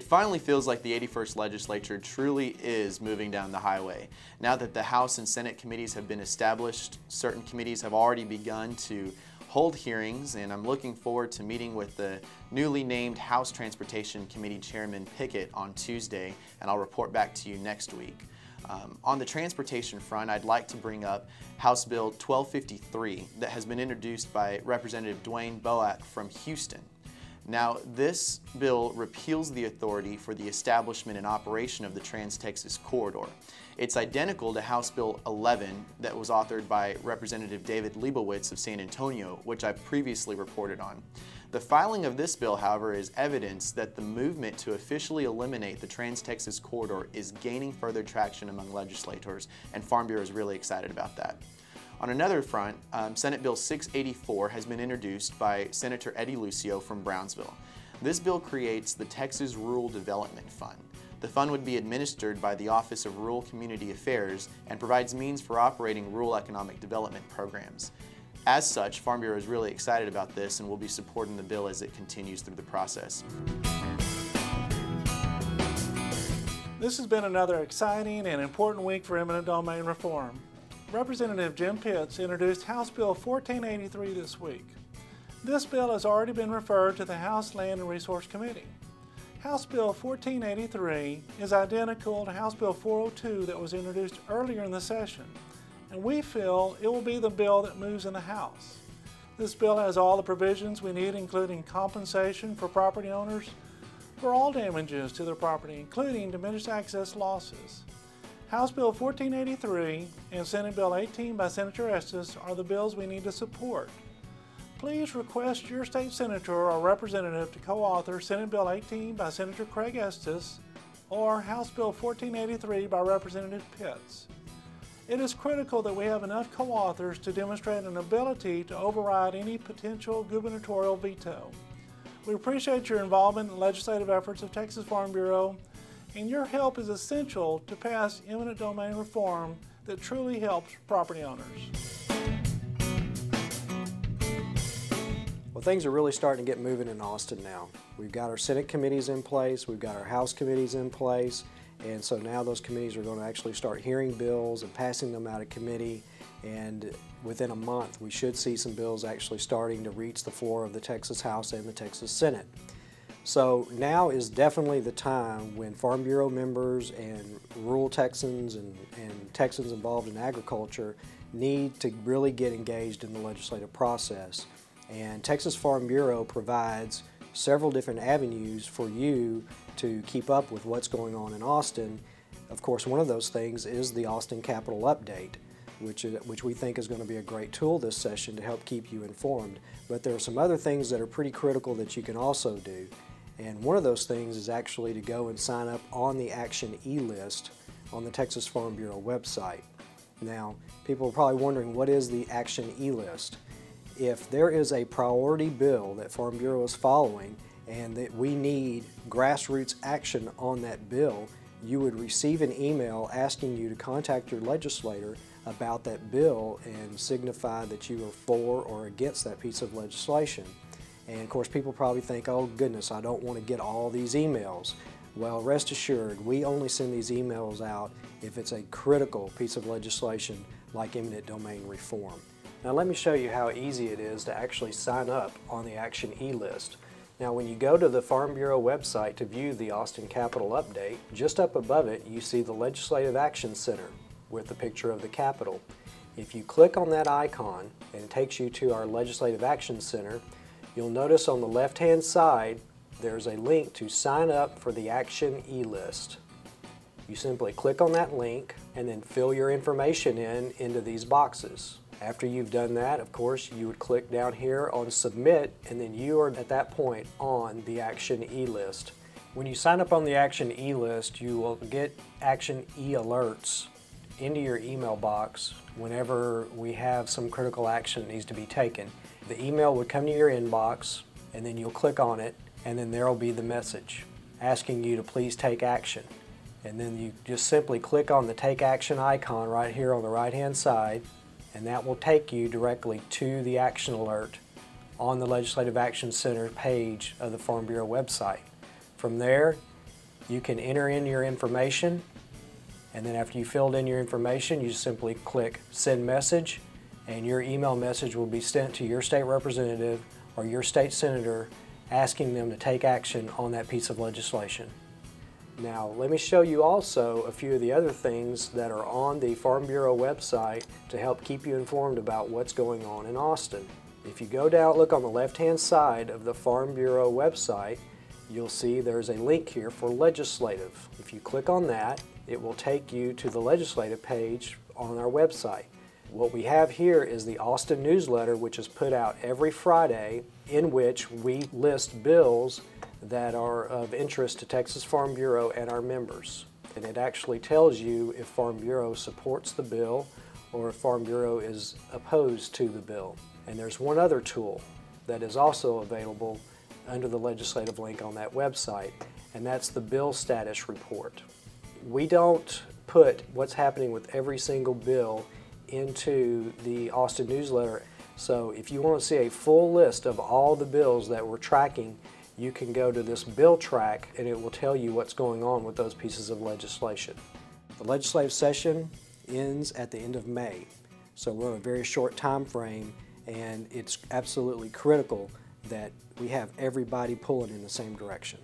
finally feels like the 81st legislature truly is moving down the highway. Now that the House and Senate committees have been established, certain committees have already begun to hold hearings, and I'm looking forward to meeting with the newly named House Transportation Committee Chairman Pickett on Tuesday, and I'll report back to you next week. On the transportation front, I'd like to bring up House Bill 1253 that has been introduced by Representative Dwayne Boack from Houston. Now, this bill repeals the authority for the establishment and operation of the Trans-Texas Corridor. It's identical to House Bill 11 that was authored by Representative David Leibowitz of San Antonio, which I previously reported on. The filing of this bill, however, is evidence that the movement to officially eliminate the Trans-Texas Corridor is gaining further traction among legislators, and Farm Bureau is really excited about that. On another front, Senate Bill 684 has been introduced by Senator Eddie Lucio from Brownsville. This bill creates the Texas Rural Development Fund. The fund would be administered by the Office of Rural Community Affairs and provides means for operating rural economic development programs. As such, Farm Bureau is really excited about this and will be supporting the bill as it continues through the process. This has been another exciting and important week for eminent domain reform. Representative Jim Pitts introduced House Bill 1483 this week. This bill has already been referred to the House Land and Resource Committee. House Bill 1483 is identical to House Bill 402 that was introduced earlier in the session, and we feel it will be the bill that moves in the House. This bill has all the provisions we need, including compensation for property owners for all damages to their property, including diminished access losses. House Bill 1483 and Senate Bill 18 by Senator Estes are the bills we need to support. Please request your state senator or representative to co-author Senate Bill 18 by Senator Craig Estes or House Bill 1483 by Representative Pitts. It is critical that we have enough co-authors to demonstrate an ability to override any potential gubernatorial veto. We appreciate your involvement in the legislative efforts of Texas Farm Bureau, and your help is essential to pass eminent domain reform that truly helps property owners. Well, things are really starting to get moving in Austin now. We've got our Senate committees in place, we've got our House committees in place, and so now those committees are going to actually start hearing bills and passing them out of committee, and within a month we should see some bills actually starting to reach the floor of the Texas House and the Texas Senate. So now is definitely the time when Farm Bureau members and rural Texans and Texans involved in agriculture need to really get engaged in the legislative process. And Texas Farm Bureau provides several different avenues for you to keep up with what's going on in Austin. Of course, one of those things is the Austin Capitol Update, which we think is going to be a great tool this session to help keep you informed. But there are some other things that are pretty critical that you can also do. And one of those things is actually to go and sign up on the Action E-List on the Texas Farm Bureau website. Now, people are probably wondering, what is the Action E-List? If there is a priority bill that Farm Bureau is following and that we need grassroots action on that bill, you would receive an email asking you to contact your legislator about that bill and signify that you are for or against that piece of legislation. And of course, people probably think, oh goodness, I don't want to get all these emails. Well, rest assured, we only send these emails out if it's a critical piece of legislation like eminent domain reform. Now let me show you how easy it is to actually sign up on the Action E-List. Now when you go to the Farm Bureau website to view the Austin Capitol Update, just up above it you see the Legislative Action Center with the picture of the Capitol. If you click on that icon and it takes you to our Legislative Action Center, you'll notice on the left-hand side there's a link to sign up for the Action E-List. You simply click on that link and then fill your information into these boxes. After you've done that, of course, you would click down here on Submit, and then you are at that point on the Action E-List. When you sign up on the Action E-List, you will get Action E-Alerts into your email box whenever we have some critical action that needs to be taken. The email would come to your inbox, and then you'll click on it, and then there will be the message asking you to please take action. And then you just simply click on the Take Action icon right here on the right-hand side, and that will take you directly to the action alert on the Legislative Action Center page of the Farm Bureau website. From there, You can enter in your information, and then after you filled in your information, you simply click Send Message, and your email message will be sent to your state representative or your state senator asking them to take action on that piece of legislation. Now, let me show you also a few of the other things that are on the Farm Bureau website to help keep you informed about what's going on in Austin. If you go down, look on the left-hand side of the Farm Bureau website, you'll see there's a link here for legislative. If you click on that, it will take you to the legislative page on our website. What we have here is the Austin newsletter, which is put out every Friday, in which we list bills that are of interest to Texas Farm Bureau and our members. And it actually tells you if Farm Bureau supports the bill or if Farm Bureau is opposed to the bill. And there's one other tool that is also available under the legislative link on that website, and that's the bill status report. We don't put what's happening with every single bill into the Austin newsletter. So if you want to see a full list of all the bills that we're tracking, you can go to this bill track and it will tell you what's going on with those pieces of legislation. The legislative session ends at the end of May, so we're on a very short time frame, and it's absolutely critical that we have everybody pulling in the same direction.